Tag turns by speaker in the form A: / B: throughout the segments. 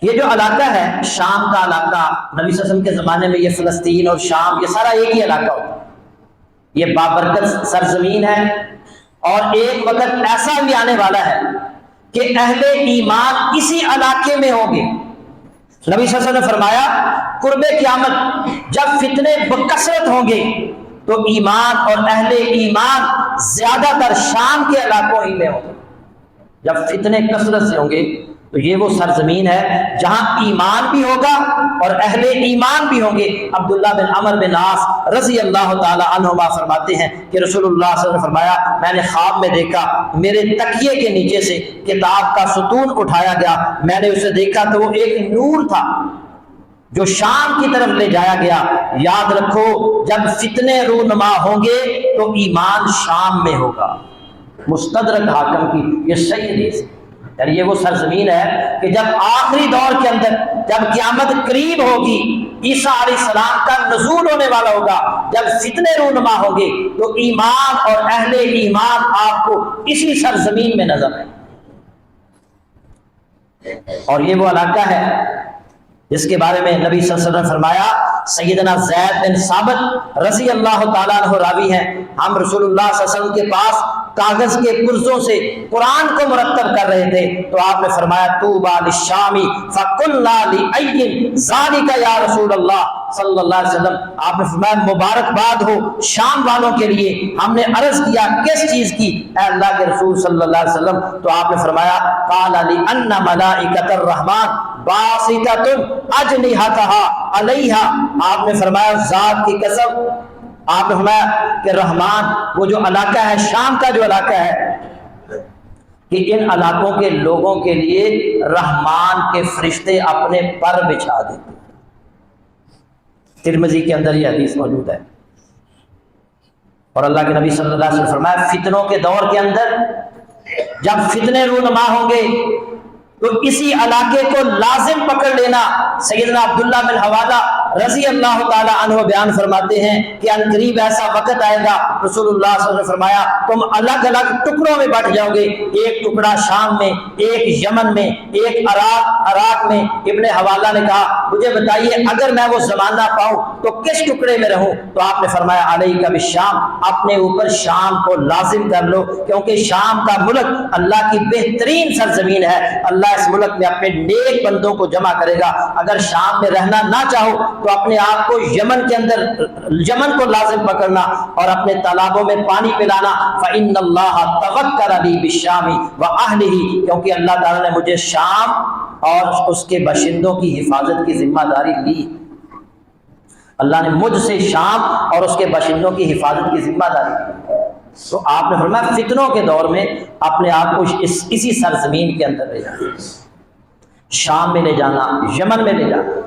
A: یہ جو علاقہ ہے شام کا علاقہ، نبی صلی اللہ علیہ وسلم کے زمانے میں یہ فلسطین اور شام یہ سارا ایک ہی علاقہ ہوتا ہے، یہ بابرکت سرزمین ہے، اور ایک وقت ایسا بھی آنے والا ہے کہ اہل ایمان اسی علاقے میں ہوں گے۔ نبی صلی اللہ علیہ وسلم نے فرمایا قرب قیامت جب فتنے بکثرت ہوں گے تو ایمان اور اہل ایمان زیادہ تر شام کے علاقوں ہی میں ہوں گے۔ جب فتنے کثرت سے ہوں گے تو یہ وہ سرزمین ہے جہاں ایمان بھی ہوگا اور اہل ایمان بھی ہوں گے۔ عبداللہ بن عمر بن عاص رضی اللہ تعالی عنہما فرماتے ہیں کہ رسول اللہ صلی اللہ علیہ وسلم نے فرمایا میں نے خواب میں دیکھا میرے تکیے کے نیچے سے کتاب کا ستون اٹھایا گیا، میں نے اسے دیکھا تو وہ ایک نور تھا جو شام کی طرف لے جایا گیا۔ یاد رکھو جب فتنے رونما ہوں گے تو ایمان شام میں ہوگا۔ مستدرک حاکم کی یہ صحیح حدیث ہے، یعنی یہ وہ سرزمین ہے کہ جب آخری دور کے اندر جب قیامت قریب ہوگی، عیسیٰ علیہ السلام کا نزول ہونے والا ہوگا، جب فتنے رونما ہوں گے تو ایمان اور اہل ایمان آپ کو اسی سرزمین میں نظر آئے۔ اور یہ وہ علاقہ ہے جس کے بارے میں نبی صلی اللہ علیہ وسلم نے فرمایا، سیدنا زید بن ثابت رضی اللہ تعالیٰ عنہ راوی ہیں، ہم رسول اللہ صلی اللہ علیہ وسلم کے پاس کاغذ کے پرزوں سے قرآن کو مرتب کر رہے تھے تو آپ نے فرمایا طوبی للشامی فقلنا لأی ذالک یا رسول اللہ صلی اللہ علیہ وسلم، آپ نے فرمایا مبارکباد ہو شام والوں کے لیے۔ ہم نے عرض کیا کس چیز کی اے اللہ کے رسول صلی اللہ علیہ وسلم؟ تو آپ نے فرمایا قال لأن ملائکۃ الرحمن باسطۃ اجنحتها علیہا، آپ نے فرمایا ذات کی قسم، آپ نے فرمایا کہ رحمان وہ جو علاقہ ہے شام کا جو علاقہ ہے کہ ان علاقوں کے لوگوں کے لیے رحمان کے فرشتے اپنے پر بچھا دیتے ہیں۔ ترمذی کے اندر یہ حدیث موجود ہے۔ اور اللہ کے نبی صلی اللہ علیہ وسلم نے فرمایا فتنوں کے دور کے اندر جب فتنے رونما ہوں گے تو اسی علاقے کو لازم پکڑ لینا۔ سیدنا عبداللہ بن حوالہ رضی اللہ تعالی عنہ بیان فرماتے ہیں کہ ان قریب ایسا وقت آئے گا، رسول اللہ صلی اللہ علیہ وسلم نے فرمایا تم الگ الگ ٹکڑوں میں بٹ جاؤ گے، ایک ٹکڑا شام میں، ایک یمن میں، ایک عراق میں۔ ابن حوالہ نے کہا مجھے بتائیے اگر میں وہ زمانہ پاؤں تو کس ٹکڑے میں رہوں؟ تو آپ نے فرمایا علیک بالشام، اپنے اوپر شام کو لازم کر لو، کیونکہ شام کا ملک اللہ کی بہترین سرزمین ہے۔ اللہ اس ملک میں اپنے نیک بندوں کو جمع کرے گا۔ اگر شام میں رہنا نہ چاہو تو اپنے آپ کو یمن کے اندر یمن کو لازم پکڑنا اور اپنے تالابوں میں پانی پلانا۔ فإن اللہ توکل علی بالشام وأہلہ، کیونکہ اللہ تعالیٰ نے مجھے شام اور اس کے باشندوں کی حفاظت کی ذمہ داری لی۔ اللہ نے مجھ سے شام اور اس کے باشندوں کی حفاظت کی ذمہ داری لی۔ تو آپ نے فرمایا فتنوں کے دور میں اپنے آپ کو اسی سرزمین کے اندر لے جانا، شام میں لے جانا، یمن میں لے جانا۔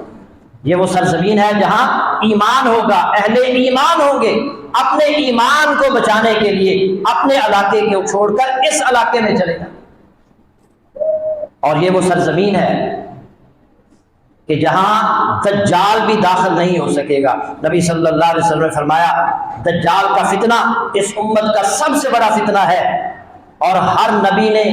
A: یہ وہ سرزمین ہے جہاں ایمان ہوگا، اہل ایمان ہوں گے، اپنے ایمان کو بچانے کے لیے اپنے علاقے کو چھوڑ کر اس علاقے میں چلے جائیں۔ اور یہ وہ سرزمین ہے کہ جہاں دجال بھی داخل نہیں ہو سکے گا۔ نبی صلی اللہ علیہ وسلم نے فرمایا دجال کا فتنہ اس امت کا سب سے بڑا فتنہ ہے، اور ہر نبی نے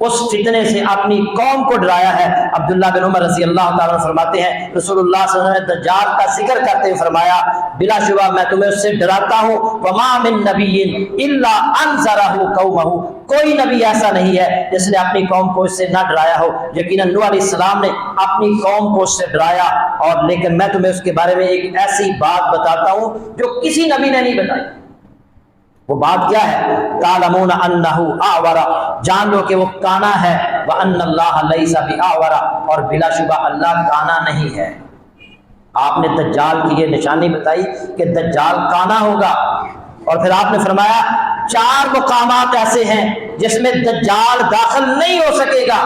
A: اس فتنے سے اپنی قوم کو ڈرایا ہے۔ عبداللہ بن عمر رضی اللہ تعالیٰ عنہ فرماتے ہیں رسول اللہ صلی اللہ علیہ وسلم نے دجال کا ذکر کرتے ہوئے فرمایا بلا شبہ میں تمہیں اس سے ڈراتا ہوں، وما من نبی الا انذرہ قومہ، کوئی نبی ایسا نہیں ہے جس نے اپنی قوم کو اس سے نہ ڈرایا ہو۔ یقیناً نوح علیہ السلام نے اپنی قوم کو اس سے ڈرایا، اور لیکن میں تمہیں اس کے بارے میں ایک ایسی بات بتاتا ہوں جو کسی نبی نے نہیں بتائی۔ وہ بات کیا ہے؟ تعلمون انہ اعور، جان لو کہ وہ کانا ہے، وان اللہ لیس باعور، اور بلا شبہ اللہ کانا نہیں ہے۔ آپ نے دجال کی یہ نشانی بتائی کہ دجال کانا ہوگا، اور پھر آپ نے فرمایا 4 مقامات ایسے ہیں جس میں دجال داخل نہیں ہو سکے گا۔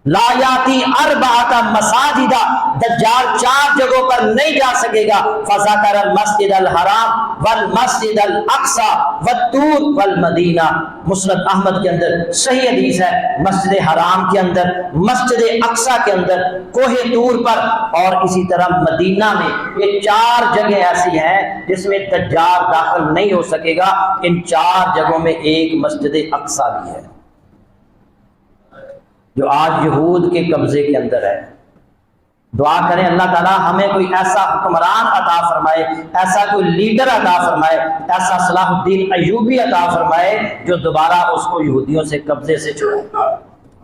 A: لا یاتی 4 مساجد، دجال 4 جگہوں پر نہیں جا سکے گا۔ فذکر المسجد الحرام والمسجد الاقصی والطور والمدینہ، مسند احمد کے اندر صحیح حدیث ہے، مسجد حرام کے اندر، مسجد اقصی کے اندر، کوہ طور پر، اور اسی طرح مدینہ میں۔ یہ 4 جگہیں ایسی ہیں جس میں دجال داخل نہیں ہو سکے گا۔ ان 4 جگہوں میں ایک مسجد اقصی بھی ہے۔ جو آج یہود کے قبضے کے اندر ہے۔ دعا کریں اللہ تعالیٰ ہمیں کوئی ایسا حکمران عطا فرمائے، ایسا کوئی لیڈر عطا فرمائے، ایسا صلاح الدین ایوبی عطا فرمائے جو دوبارہ اس کو یہودیوں سے قبضے سے چھڑائے۔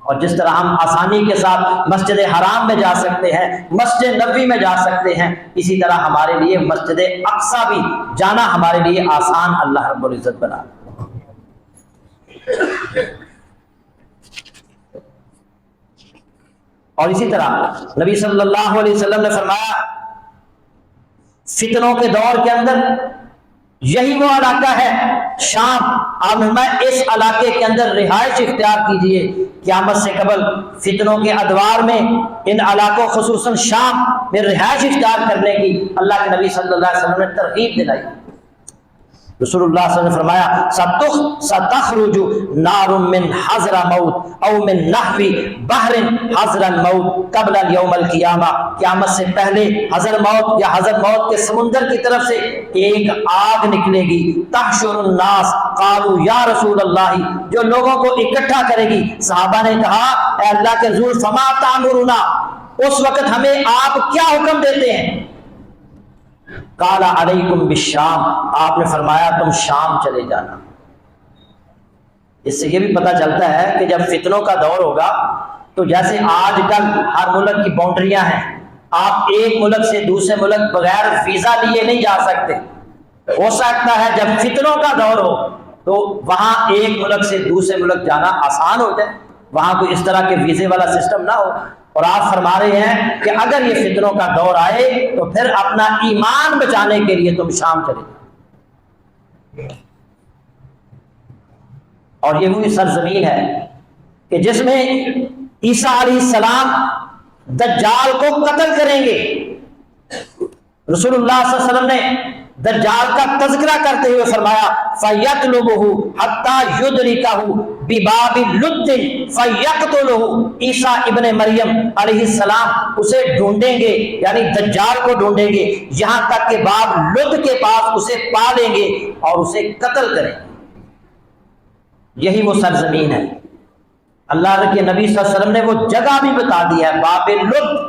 A: اور جس طرح ہم آسانی کے ساتھ مسجد حرام میں جا سکتے ہیں، مسجد نبوی میں جا سکتے ہیں، اسی طرح ہمارے لیے مسجد اقصیٰ بھی جانا ہمارے لیے آسان اللہ رب العزت بنا۔ اور اسی طرح نبی صلی اللہ علیہ وسلم نے فرمایا فتنوں کے دور کے اندر یہی وہ علاقہ ہے شام، آپ نے فرمایا اس علاقے کے اندر رہائش اختیار کیجئے، قیامت سے قبل فتنوں کے ادوار میں ان علاقوں خصوصاً شام میں رہائش اختیار کرنے کی اللہ کے نبی صلی اللہ علیہ وسلم نے ترغیب دلائی۔ رسول اللہ صلی اللہ علیہ وسلم نے فرمایا ستخرج نار من حضر موت او من نحو بحر حضر الموت قبل یوم القیامہ، قیامت سے پہلے حضر موت یا حضر موت کے سمندر کی طرف سے ایک آگ نکلے گی، تحشر الناس قالوا یا رسول اللہ، جو لوگوں کو اکٹھا کرے گی۔ صحابہ نے کہا اے اللہ کے رسول فما تامرنا، اس وقت ہمیں آپ کیا حکم دیتے ہیں؟ قال علیکم بالشام، آپ نے فرمایا تم شام چلے جانا۔ اس سے یہ بھی پتہ چلتا ہے کہ جب فتنوں کا دور ہوگا تو جیسے آج کل ہر ملک کی باؤنڈریاں ہیں، آپ ایک ملک سے دوسرے ملک بغیر ویزا لیے نہیں جا سکتے۔ ہو سکتا ہے جب فتنوں کا دور ہو تو وہاں ایک ملک سے دوسرے ملک جانا آسان ہو جائے، وہاں کوئی اس طرح کے ویزے والا سسٹم نہ ہو۔ اور آپ فرما رہے ہیں کہ اگر یہ فتنوں کا دور آئے تو پھر اپنا ایمان بچانے کے لیے تم شام چلے جاؤ۔ اور یہ وہی سرزمین ہے کہ جس میں عیسیٰ علیہ السلام دجال کو قتل کریں گے۔ رسول اللہ صلی اللہ علیہ وسلم نے دجال کا تذکرہ کرتے ہوئے فرمایا فَيَطْلُبُهُ حَتَّى يُدْرِكَهُ بِبَابِ لُدٍّ فَيَقْتُلُهُ، عیسیٰ ابن مریم علیہ السلام اسے ڈھونڈیں گے، یعنی دجال کو ڈھونڈیں گے یہاں تک کہ باب لد کے پاس اسے پا لیں گے اور اسے قتل کریں گے۔ یہی وہ سرزمین ہے۔ اللہ کے نبی صلی اللہ علیہ وسلم نے وہ جگہ بھی بتا دی ہے، باب لد،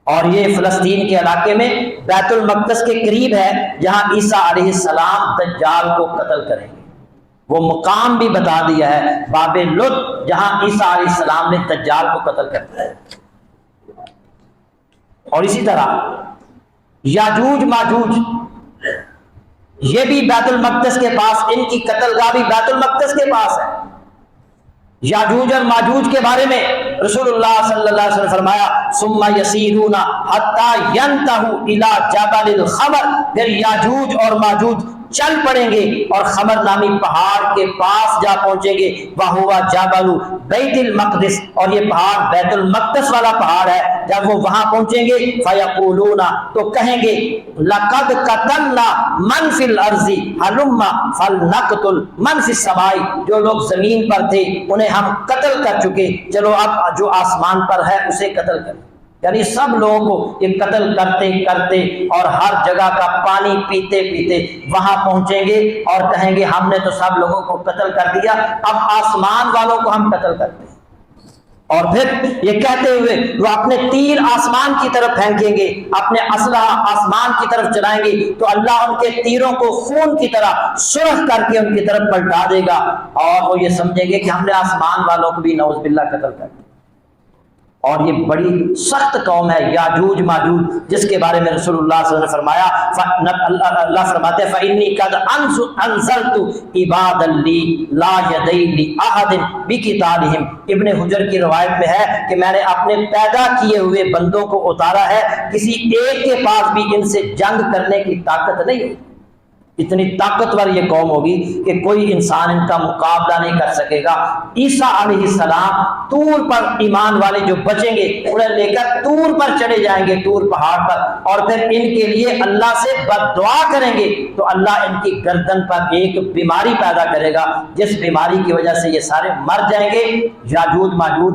A: اور یہ فلسطین کے علاقے میں بیت المقدس کے قریب ہے جہاں عیسیٰ علیہ السلام دجال کو قتل کریں گے۔ وہ مقام بھی بتا دیا ہے باب لد جہاں عیسیٰ علیہ السلام نے دجال کو قتل کرنا ہے۔ اور اسی طرح یاجوج ماجوج یہ بھی بیت المقدس کے پاس، ان کی قتل گاہ بھی بیت المقدس کے پاس ہے۔ یاجوج اور ماجوج کے بارے میں رسول اللہ صلی اللہ علیہ وسلم نے فرمایا ثم یسیرون حتی ینتہوا الی جبل الخمر، پھر یاجوج اور ماجوج چل پڑیں گے اور خمر نامی پہاڑ کے پاس جا پہنچیں گے، وَهُوَ جَبَلُ بیت المقدس، اور یہ پہاڑ بیت المقدس والا پہاڑ ہے۔ جب وہ وہاں پہنچیں گے فَيَقُولُونَ، تو کہیں گے لَقَدْ قَتَلْنَا مَنْ فِي الْأَرْضِ هَلُمَّ فَلْنَقْتُلْ مَنْ فِي السَّمَاءِ، جو لوگ زمین پر تھے انہیں ہم قتل کر چکے، چلو اب جو آسمان پر ہے اسے قتل کریں۔ یعنی سب لوگوں کو یہ قتل کرتے کرتے اور ہر جگہ کا پانی پیتے پیتے وہاں پہنچیں گے اور کہیں گے ہم نے تو سب لوگوں کو قتل کر دیا، اب آسمان والوں کو ہم قتل کرتے ہیں۔ اور پھر یہ کہتے ہوئے وہ اپنے تیر آسمان کی طرف پھینکیں گے، اپنے اسلحہ آسمان کی طرف چلائیں گے تو اللہ ان کے تیروں کو خون کی طرح سرخ کر کے ان کی طرف پلٹا دے گا، اور وہ یہ سمجھیں گے کہ ہم نے آسمان والوں کو بھی نعوذ باللہ قتل کر دیا۔ اور یہ بڑی سخت قوم ہے یاجوج ماجوج، جس کے بارے میں رسول اللہ صلی اللہ علیہ وسلم نے فرمایا اللہ فرماتے ہیں فَإِنِّي قَدْ أَنزَلْتُ عِبَادًا لِّي لَا يَدَيْنِ لِأَحَدٍ بِقِتَالِهِمْ، ابن حجر کی روایت میں ہے کہ میں نے اپنے پیدا کیے ہوئے بندوں کو اتارا ہے، کسی ایک کے پاس بھی ان سے جنگ کرنے کی طاقت نہیں ہوگی۔ اتنی طاقتور یہ قوم ہوگی کہ کوئی انسان ان کا مقابلہ نہیں کر سکے گا۔ عیسیٰ علیہ السلام طور پر ایمان والے جو بچیں گے انہیں لے کر طور پر چڑھے جائیں گے، طور پہاڑ پر، اور پھر ان کے لیے اللہ سے بد دعا کریں گے تو اللہ ان کی گردن پر ایک بیماری پیدا کرے گا جس بیماری کی وجہ سے یہ سارے مر جائیں گے۔ یاجوج ماجوج